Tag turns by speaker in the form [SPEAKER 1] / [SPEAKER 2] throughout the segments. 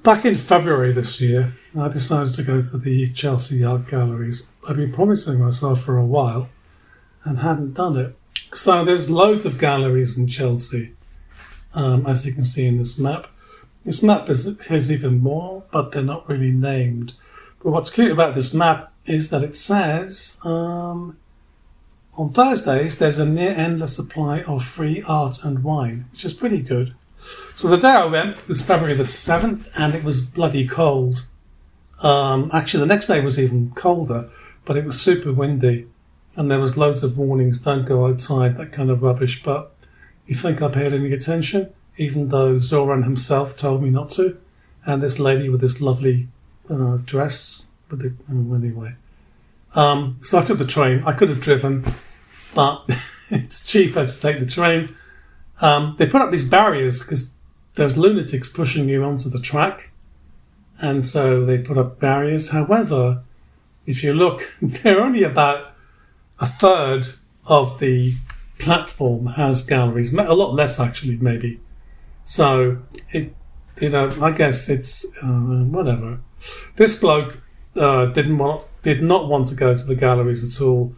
[SPEAKER 1] Back in February this year, I decided to go to the Chelsea Art Galleries. I'd been promising myself for a while and hadn't done it. So there's loads of galleries in Chelsea, as you can see in this map. This map has even more, but they're not really named. But what's cute about this map is that it says on Thursdays there's a near endless supply of free art and wine, which is pretty good. So the day I went was February the 7th, and it was bloody cold. Actually, the next day was even colder, but it was super windy, and there was loads of warnings, don't go outside, that kind of rubbish. But you think I paid any attention, even though Zoran himself told me not to, and this lady with this lovely dress. Anyway. So I took the train. I could have driven, but it's cheaper to take the train. They put up these barriers because there's lunatics pushing you onto the track, and so they put up barriers. However, if you look, they're only about a third of the platform has galleries, a lot less actually, maybe. So I guess it's whatever. This bloke did not want to go to the galleries at all.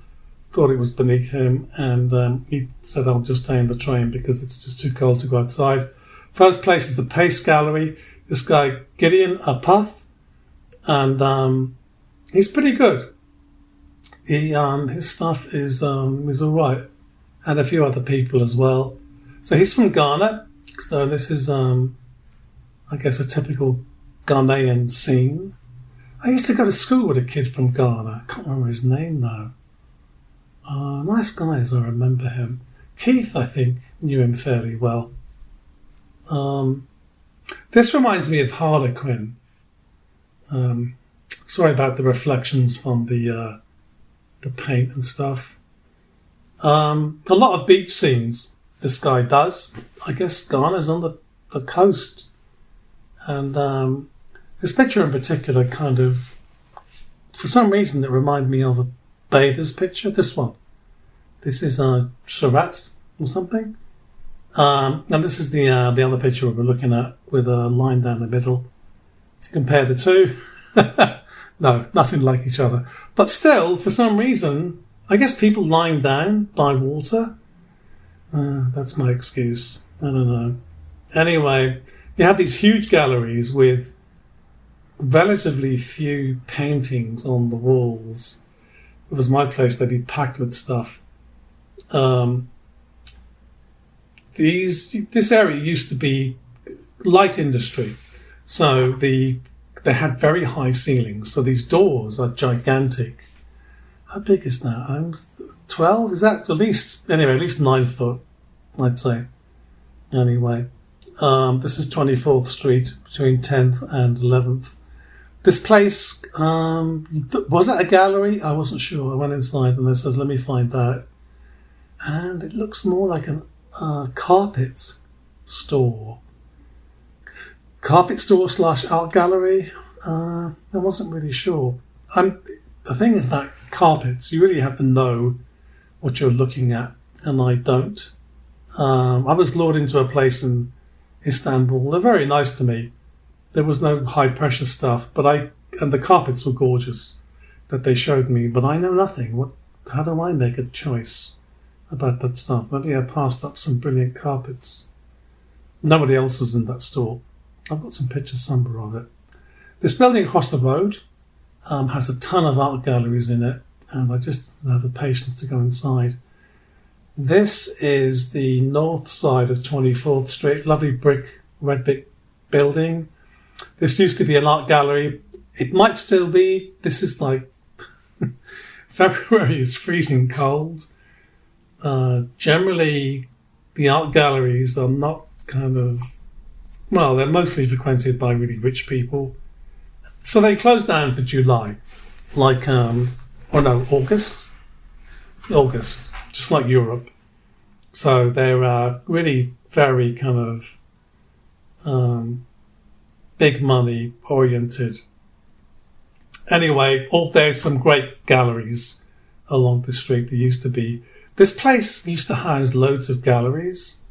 [SPEAKER 1] Thought it was beneath him, and he said, I'll just stay in the train because it's just too cold to go outside. First place is the Pace Gallery. This guy, Gideon Apath, and he's pretty good. His stuff is all right, and a few other people as well. So he's from Ghana, so this is, I guess, a typical Ghanaian scene. I used to go to school with a kid from Ghana. I can't remember his name now. Nice guy, as I remember him. Keith, I think, knew him fairly well. This reminds me of Harlequin. Sorry about the reflections from the paint and stuff. A lot of beach scenes this guy does. I guess Ghana's on the coast. And this picture in particular kind of, for some reason, it reminded me of a bather's picture. This one. This is Surat or something. And this is the other picture we're looking at with a line down the middle. If you compare the two, no, nothing like each other. But still, for some reason, I guess people lying down by water. That's my excuse. I don't know. Anyway, you have these huge galleries with relatively few paintings on the walls. If it was my place, they'd be packed with stuff. This area used to be light industry, so they had very high ceilings. So these doors are gigantic. How big is that? 12? Is that at least 9 foot, I'd say. Anyway, this is 24th Street between 10th and 11th. This place, was it a gallery? I wasn't sure. I went inside and they said, let me find out. And it looks more like a carpet store. Carpet store / art gallery? I wasn't really sure. The thing is that carpets, you really have to know what you're looking at, and I don't. I was lured into a place in Istanbul. They're very nice to me. There was no high pressure stuff, and the carpets were gorgeous that they showed me, but I know nothing. How do I make a choice about that stuff? Maybe I passed up some brilliant carpets. Nobody else was in that store. I've got some pictures somewhere of it. This building across the road has a ton of art galleries in it, and I just don't have the patience to go inside. This is the north side of 24th Street, lovely red brick building. This used to be an art gallery. It might still be. This is like February is freezing cold. Generally, the art galleries are not they're mostly frequented by really rich people. So they close down for July, August, just like Europe. So they're really very kind of big money oriented. Anyway, there's some great galleries along the street. There used to be. This place used to house loads of galleries,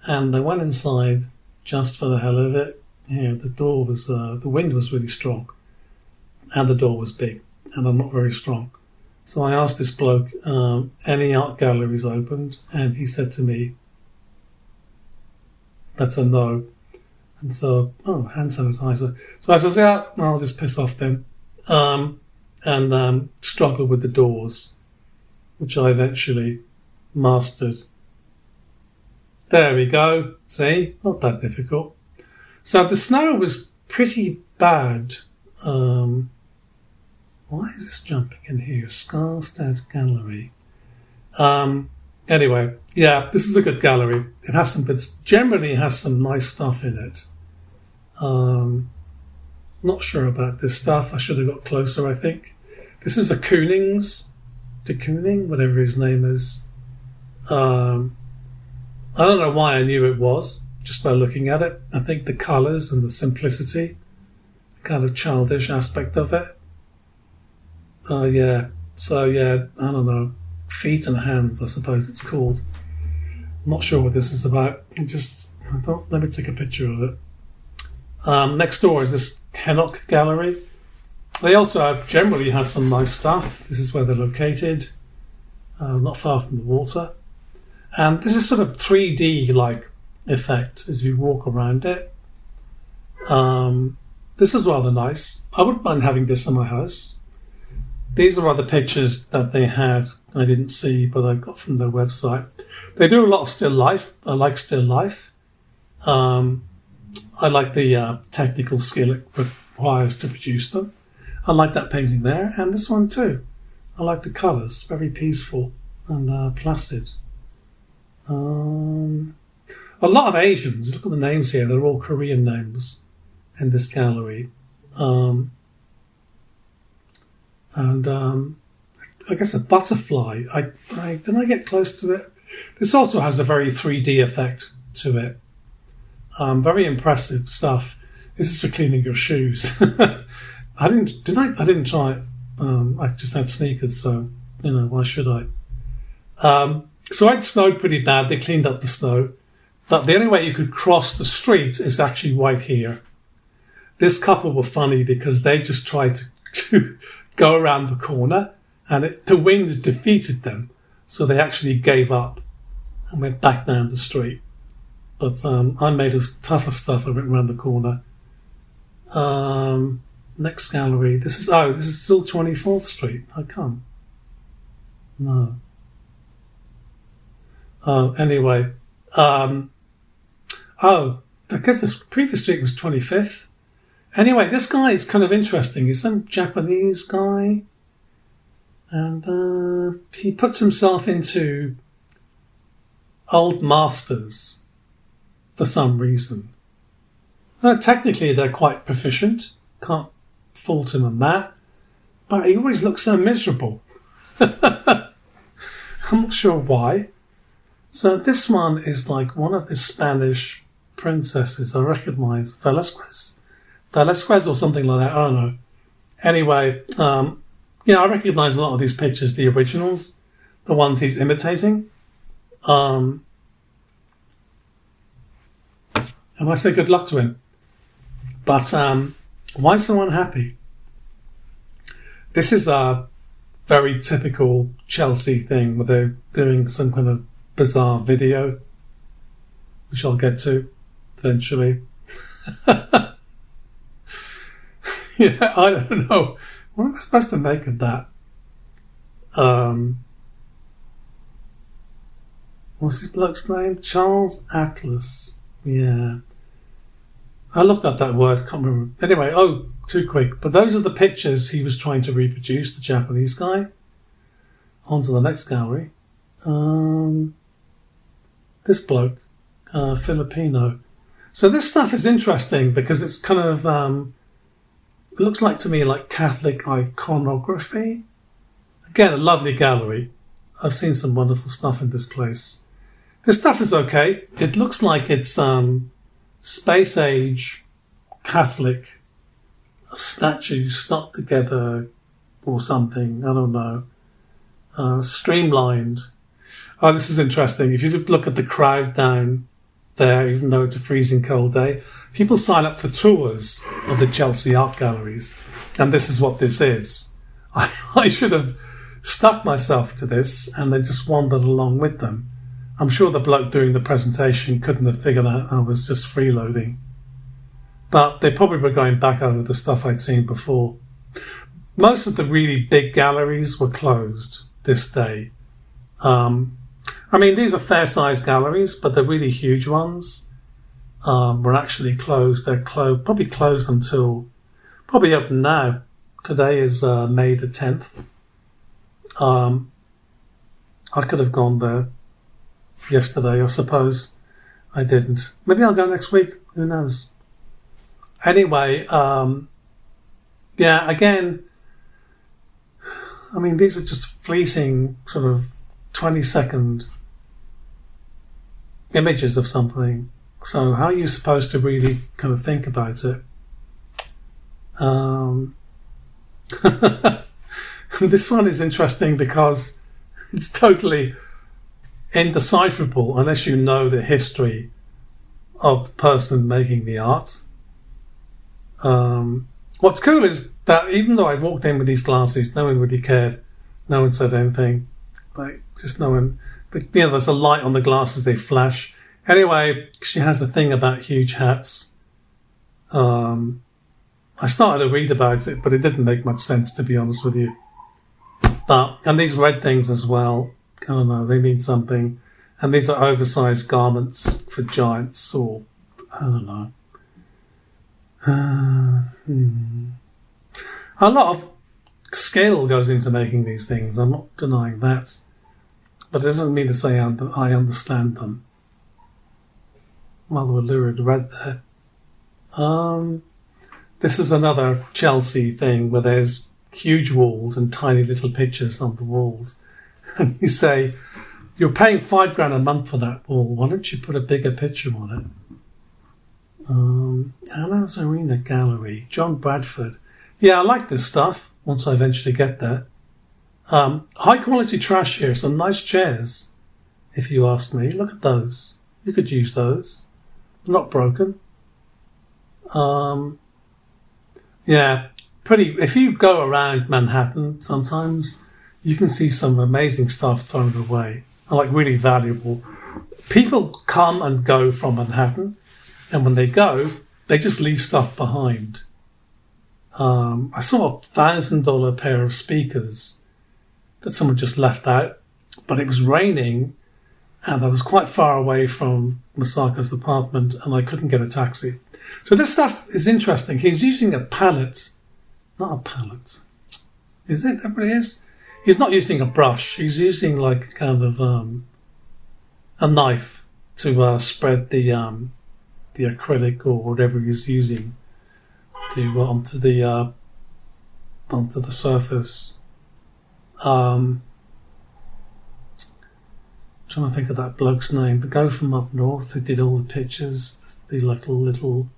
[SPEAKER 1] and I went inside just for the hell of it. here, the door was, the wind was really strong and the door was big and I'm not very strong. So I asked this bloke, any art galleries opened? And he said to me, that's a no. And so, hand sanitizer. So I said, yeah, I'll just piss off then. And struggle with the doors, which I eventually mastered. There we go. See? Not that difficult. So the snow was pretty bad. Why is this jumping in here? Skarstad Gallery. Anyway, yeah, this is a good gallery. It has generally has some nice stuff in it. Not sure about this stuff. I should have got closer, I think. This is a Koonings. De Kooning, whatever his name is. I don't know why I knew it was, just by looking at it. I think the colours and the simplicity, the kind of childish aspect of it. Yeah. So, yeah, I don't know. Feet and hands, I suppose it's called. I'm not sure what this is about. I thought, let me take a picture of it. Next door is this Hennock Gallery. They also generally have some nice stuff. This is where they're located, not far from the water. And this is sort of 3D-like effect as you walk around it. This is rather nice. I wouldn't mind having this in my house. These are other pictures that they had. I didn't see, but I got from their website. They do a lot of still life. I like still life. I like the technical skill it requires to produce them. I like that painting there, and this one too. I like the colours, very peaceful and placid. A lot of Asians, look at the names here, they're all Korean names in this gallery. I guess a butterfly. Didn't I get close to it? This also has a very 3D effect to it. Very impressive stuff. This is for cleaning your shoes. I didn't try it. I just had sneakers, so, why should I? So it snowed pretty bad. They cleaned up the snow. But the only way you could cross the street is actually right here. This couple were funny because they just tried to go around the corner and the wind had defeated them. So they actually gave up and went back down the street. But I made a tougher stuff. I went around the corner. Next gallery. This is still 24th Street. How come? No. Anyway. I guess the previous street was 25th. Anyway, this guy is kind of interesting. He's some Japanese guy. And he puts himself into old masters for some reason. Technically, they're quite proficient. Can't fault him on that. But he always looks so miserable. I'm not sure why. So this one is like one of the Spanish princesses. I recognise Velasquez or something like that. I don't know. Anyway, I recognise a lot of these pictures, the originals, the ones he's imitating. And I say good luck to him. But why so unhappy? This is a very typical Chelsea thing where they're doing some kind of bizarre video, which I'll get to eventually. Yeah, I don't know. What am I supposed to make of that? What's this bloke's name? Charles Atlas. Yeah. I looked at that word, can't remember. Anyway, too quick. But those are the pictures he was trying to reproduce, the Japanese guy. On to the next gallery. This bloke, Filipino. So this stuff is interesting because it's kind of, it looks like to me like Catholic iconography. Again, a lovely gallery. I've seen some wonderful stuff in this place. This stuff is okay. It looks like it's space age Catholic statues stuck together or something. I don't know. Streamlined. Oh, this is interesting. If you look at the crowd down there, even though it's a freezing cold day. People sign up for tours of the Chelsea art galleries, and this is what this is. I should have stuck myself to this and then just wandered along with them. I'm sure the bloke doing the presentation couldn't have figured out I was just freeloading. But they probably were going back over the stuff I'd seen before. Most of the really big galleries were closed this day. I mean, these are fair-sized galleries, but the really huge ones were actually closed. They're probably closed until, probably open now. Today is May the 10th. I could have gone there yesterday, I suppose. I didn't. Maybe I'll go next week. Who knows? Anyway, yeah, again, I mean, these are just fleeting sort of 20-second images of something. So how are you supposed to really kind of think about it? This one is interesting because it's totally indecipherable unless you know the history of the person making the art. What's cool is that even though I walked in with these glasses, no one really cared. No one said anything. Like, just no one. But, you know, there's a light on the glasses, they flash. Anyway, she has a thing about huge hats. I started to read about it, but it didn't make much sense, to be honest with you. And these red things as well, I don't know, they mean something. And these are oversized garments for giants, or I don't know. A lot of skill goes into making these things. I'm not denying that. But it doesn't mean to say I understand them. Rather a lurid red there. This is another Chelsea thing where there's huge walls and tiny little pictures on the walls. And you say, you're paying £5 a month for that wall. Why don't you put a bigger picture on it? Anna's Arena Gallery, John Bradford. Yeah, I like this stuff once I eventually get there. High quality trash here, some nice chairs, if you ask me. Look at those. You could use those. They're not broken. Yeah, pretty. If you go around Manhattan sometimes, you can see some amazing stuff thrown away, and like really valuable. People come and go from Manhattan, and when they go, they just leave stuff behind. I saw a $1,000 pair of speakers that someone just left out, but it was raining and I was quite far away from Masaka's apartment and I couldn't get a taxi. So this stuff is interesting. He's using a palette, not a palette. Is it? That what it is? He's not using a brush. He's using like kind of a knife to spread the acrylic or whatever he's using to onto the surface. Trying to think of that bloke's name. The guy from up north who did all the pictures, the little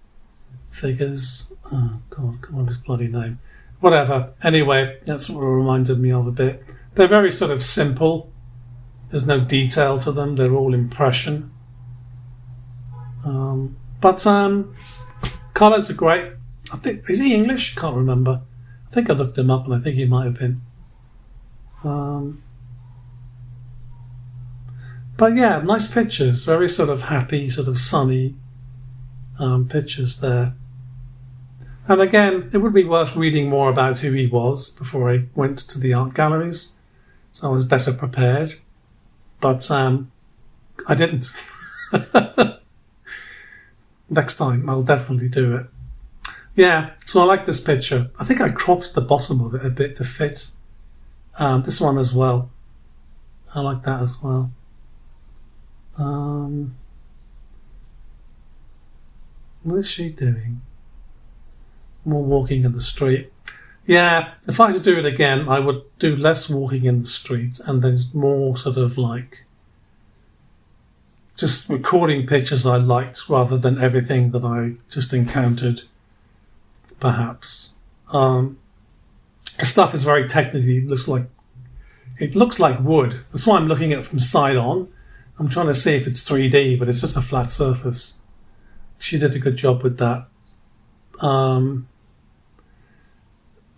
[SPEAKER 1] figures. Oh God, come on, his bloody name. Whatever. Anyway, that's what it reminded me of a bit. They're very sort of simple. There's no detail to them. They're all impression. But colours are great. I think, is he English? Can't remember. I think I looked him up and I think he might have been. But yeah, nice pictures. Very sort of happy, sort of sunny pictures there. And again, it would be worth reading more about who he was before I went to the art galleries. So I was better prepared. But I didn't. Next time, I'll definitely do it. Yeah, so I like this picture. I think I cropped the bottom of it a bit to fit. This one as well. I like that as well. What is she doing? More walking in the street. Yeah, if I had to do it again, I would do less walking in the street and then more sort of like just recording pictures I liked rather than everything that I just encountered, perhaps. The stuff is very technically, it looks like wood. That's why I'm looking at it from side on, I'm trying to see if it's 3D, but it's just a flat surface. She did a good job with that.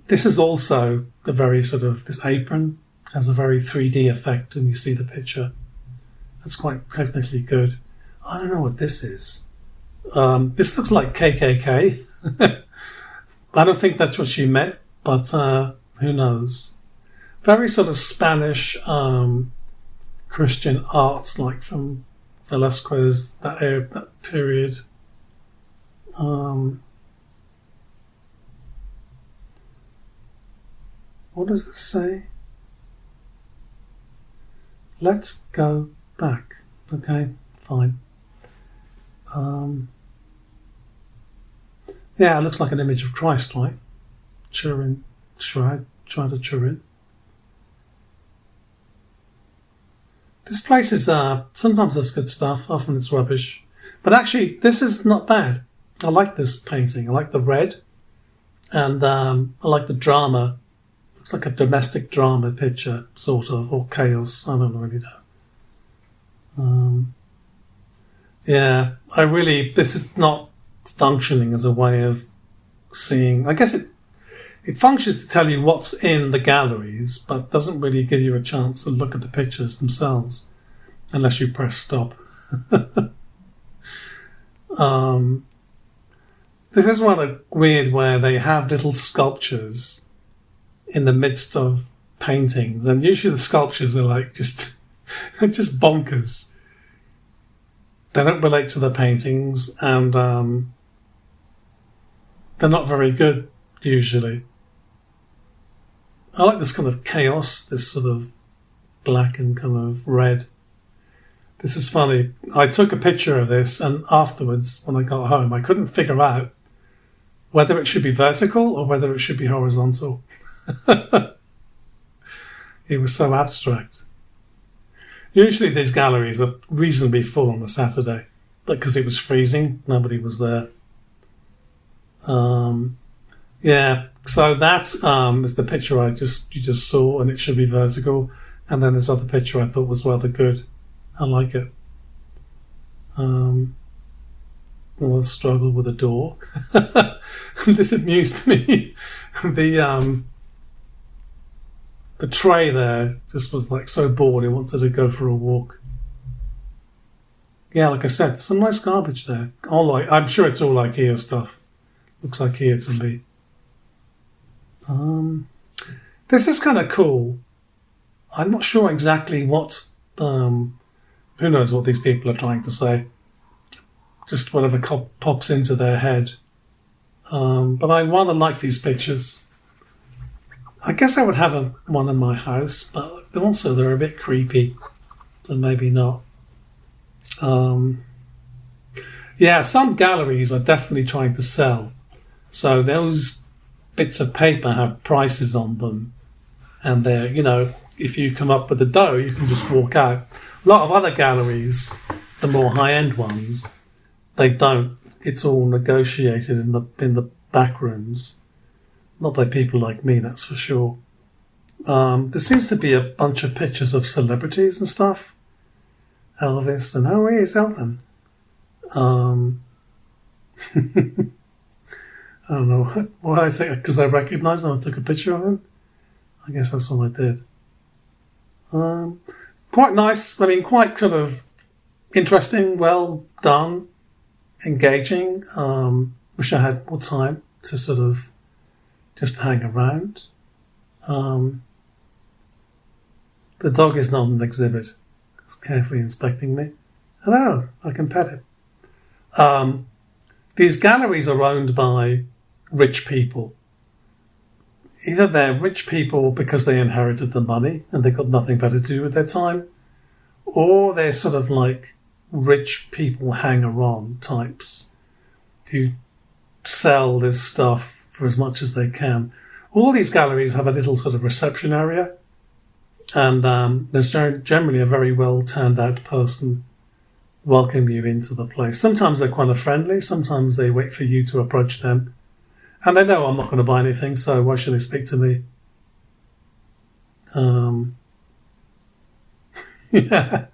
[SPEAKER 1] This is also a very sort of, this apron has a very 3D effect when you see the picture. That's quite technically good. I don't know what this is. This looks like KKK. I don't think that's what she meant, but who knows? Very sort of Spanish Christian arts, like from Velasquez, that period. What does this say? Let's go back. Okay, fine. Yeah, it looks like an image of Christ, right? Turin, Shroud of Turin. This place is, sometimes there's good stuff, often it's rubbish. But actually, this is not bad. I like this painting. I like the red. And I like the drama. Looks like a domestic drama picture, sort of, or chaos. I don't really know. Yeah, this is not functioning as a way of seeing. I guess it functions to tell you what's in the galleries, but doesn't really give you a chance to look at the pictures themselves, unless you press stop. This is rather weird where they have little sculptures in the midst of paintings, and usually the sculptures are like just bonkers. They don't relate to the paintings, and they're not very good usually. I like this kind of chaos, this sort of black and kind of red. This is funny. I took a picture of this, and afterwards, when I got home, I couldn't figure out whether it should be vertical or whether it should be horizontal. It was so abstract. Usually these galleries are reasonably full on a Saturday, but because it was freezing, nobody was there. Yeah, so that is the picture you just saw, and it should be vertical. And then this other picture I thought was rather good. I like it. Well, struggle with a door. This amused me. The tray there just was like so bored it wanted to go for a walk. Yeah, like I said, some nice garbage there. I'm sure it's all IKEA stuff. Looks IKEA to me. This is kind of cool. I'm not sure exactly what. Who knows what these people are trying to say? Just whatever pops into their head. But I rather like these pictures. I guess I would have one in my house, but they're a bit creepy, so maybe not. Yeah, some galleries are definitely trying to sell. So those bits of paper have prices on them, and they're, if you come up with the dough, you can just walk out. A lot of other galleries, the more high-end ones, they don't. It's all negotiated in the back rooms. Not by people like me, that's for sure. There seems to be a bunch of pictures of celebrities and stuff. Elvis, and here's Elton. I don't know why I say it, because I recognise them. I took a picture of them. I guess that's what I did. Quite nice. I mean, quite sort of interesting, well done, engaging. Wish I had more time to sort of just hang around. The dog is not an exhibit. It's carefully inspecting me. Hello, I can pet it. These galleries are owned by rich people. Either they're rich people because they inherited the money and they've got nothing better to do with their time, or they're sort of like rich people hanger-on types who sell this stuff for as much as they can. All these galleries have a little sort of reception area, and there's generally a very well turned out person welcome you into the place. Sometimes they're kind of friendly, sometimes they wait for you to approach them, and they know I'm not going to buy anything, so why should they speak to me? Yeah.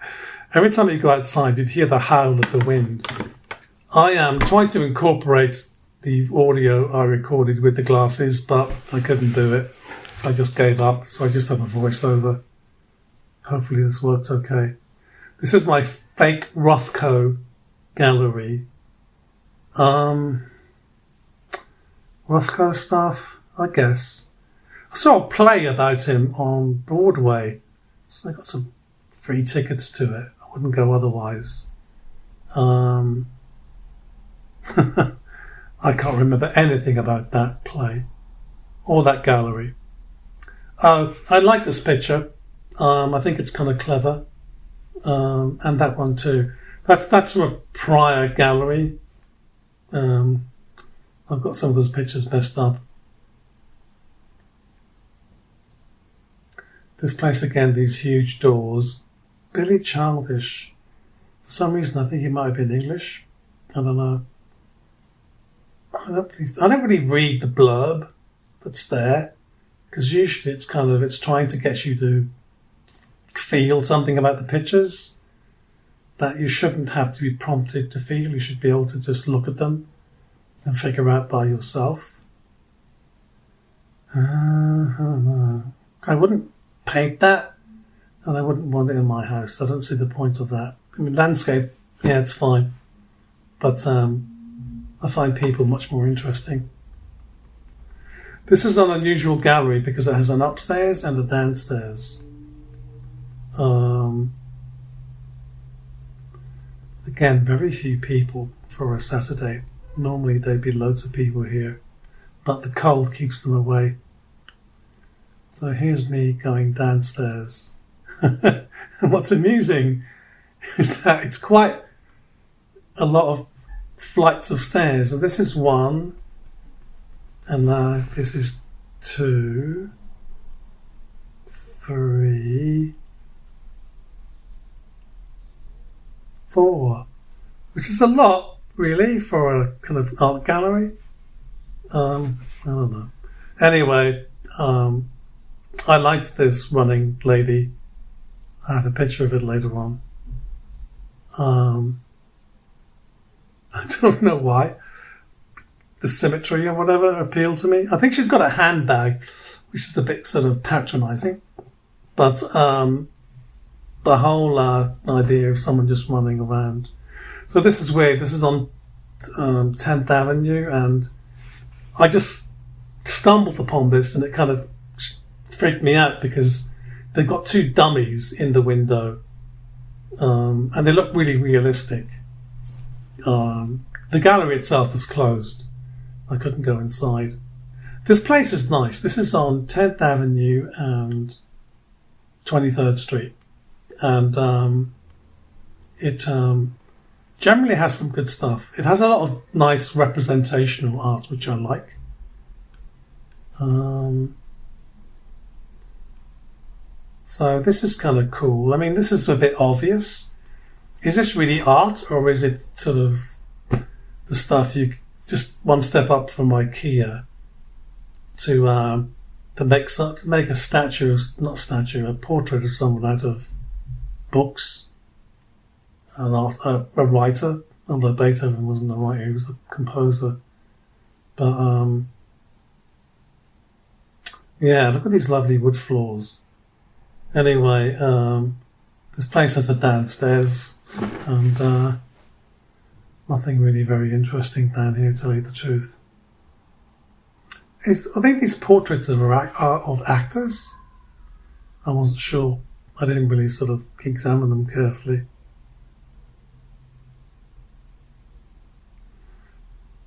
[SPEAKER 1] Every time you go outside, you'd hear the howl of the wind. I am trying to incorporate the audio I recorded with the glasses, but I couldn't do it. So I just gave up. So I just have a voiceover. Hopefully this works okay. This is my fake Rothko gallery. Rothko stuff, I guess. I saw a play about him on Broadway. So I got some free tickets to it. I wouldn't go otherwise. I can't remember anything about that play or that gallery. I like this picture. I think it's kind of clever. And that one too. That's from a prior gallery. I've got some of those pictures messed up. This place again, these huge doors. Billy Childish. For some reason, I think he might have been English. I don't know. I don't really read the blurb that's there, because usually it's trying to get you to feel something about the pictures that you shouldn't have to be prompted to feel. You should be able to just look at them and figure out by yourself. I don't know. I wouldn't paint that, and I wouldn't want it in my house. I don't see the point of that. I mean, landscape, yeah, it's fine, but I find people much more interesting. This is an unusual gallery because it has an upstairs and a downstairs. Again, very few people for a Saturday. Normally there'd be loads of people here, but the cold keeps them away. So here's me going downstairs. And what's amusing is that it's quite a lot of flights of stairs. So this is one, and this is 2, 3, 4, which is a lot, really, for a kind of art gallery. I don't know. Anyway, I liked this running lady. I have a picture of it later on. I don't know why. The symmetry or whatever appealed to me. I think she's got a handbag, which is a bit sort of patronising. But the whole idea of someone just running around. So this is weird. This is on 10th Avenue, and I just stumbled upon this, and it kind of freaked me out because they've got 2 dummies in the window, and they look really realistic. The gallery itself was closed. I couldn't go inside. This place is nice. This is on 10th Avenue and 23rd Street. And it generally has some good stuff. It has a lot of nice representational art, which I like. So this is kind of cool. I mean, this is a bit obvious. Is this really art, or is it sort of the stuff you just one step up from IKEA to make a a portrait of someone out of books? A writer, although Beethoven wasn't a writer, he was a composer. But yeah, look at these lovely wood floors. Anyway, this place has a downstairs, and nothing really very interesting down here, to tell you the truth. I think these portraits are of actors. I wasn't sure. I didn't really sort of examine them carefully.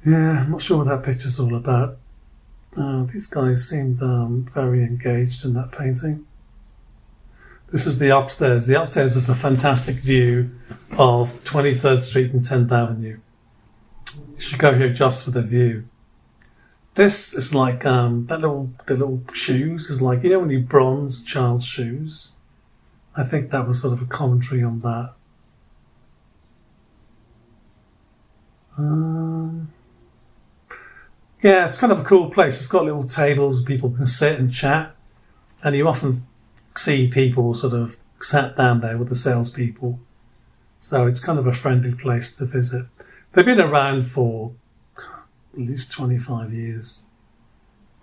[SPEAKER 1] Yeah, I'm not sure what that picture's all about. These guys seemed very engaged in that painting. This is the upstairs. The upstairs is a fantastic view of 23rd Street and 10th Avenue. You should go here just for the view. This is like the little shoes is like, you know, when you bronze a child's shoes. I think that was sort of a commentary on that. Yeah, it's kind of a cool place. It's got little tables where people can sit and chat, and you often see people sort of sat down there with the salespeople So it's kind of a friendly place to visit. They've been around for at least 25 years,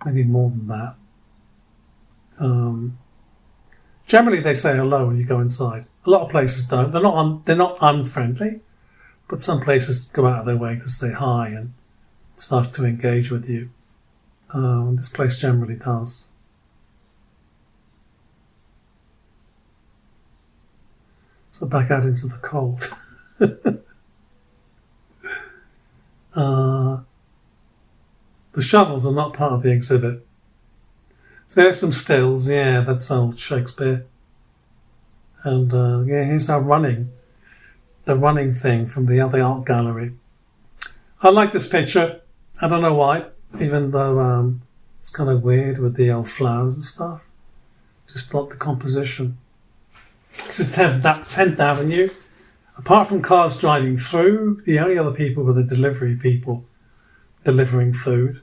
[SPEAKER 1] maybe more than that. Generally, they say hello when you go inside. A lot of places don't. They're not unfriendly, but some places go out of their way to say hi and stuff to engage with you. This place generally does. So back out into the cold. The shovels are not part of the exhibit. So there's some stills. Yeah, that's old Shakespeare. And here's the running thing from the other art gallery. I like this picture. I don't know why, even though it's kind of weird with the old flowers and stuff. Just like the composition. This is 10th Avenue. Apart from cars driving through, the only other people were the delivery people delivering food.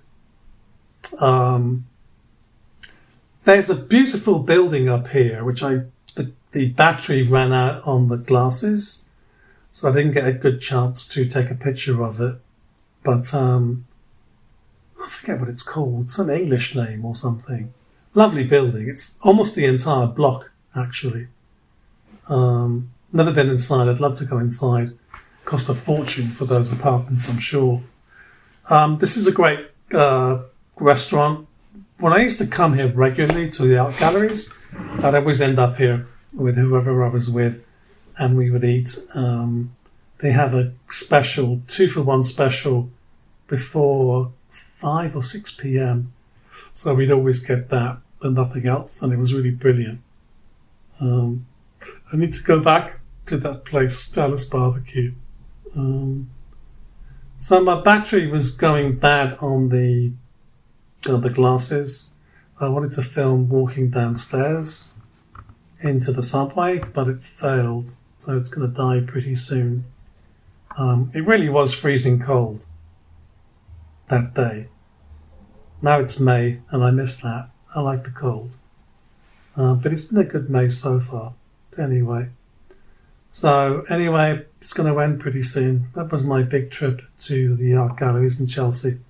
[SPEAKER 1] There's a beautiful building up here, which the battery ran out on the glasses, so I didn't get a good chance to take a picture of it. But I forget what it's called, some English name or something. Lovely building. It's almost the entire block, actually. Never been inside. I'd love to go inside. Cost a fortune for those apartments, I'm sure. This is a great restaurant. When I used to come here regularly to the art galleries, I'd always end up here with whoever I was with, and we would eat. They have a special 2-for-1 special before 5 or 6 p.m. So we'd always get that and nothing else, and it was really brilliant. I need to go back to that place, Stella's Barbecue. So my battery was going bad on the glasses. I wanted to film walking downstairs into the subway, but it failed, so it's going to die pretty soon. It really was freezing cold that day. Now it's May, and I miss that. I like the cold. But it's been a good May so far, anyway. So anyway, it's going to end pretty soon. That was my big trip to the art galleries in Chelsea.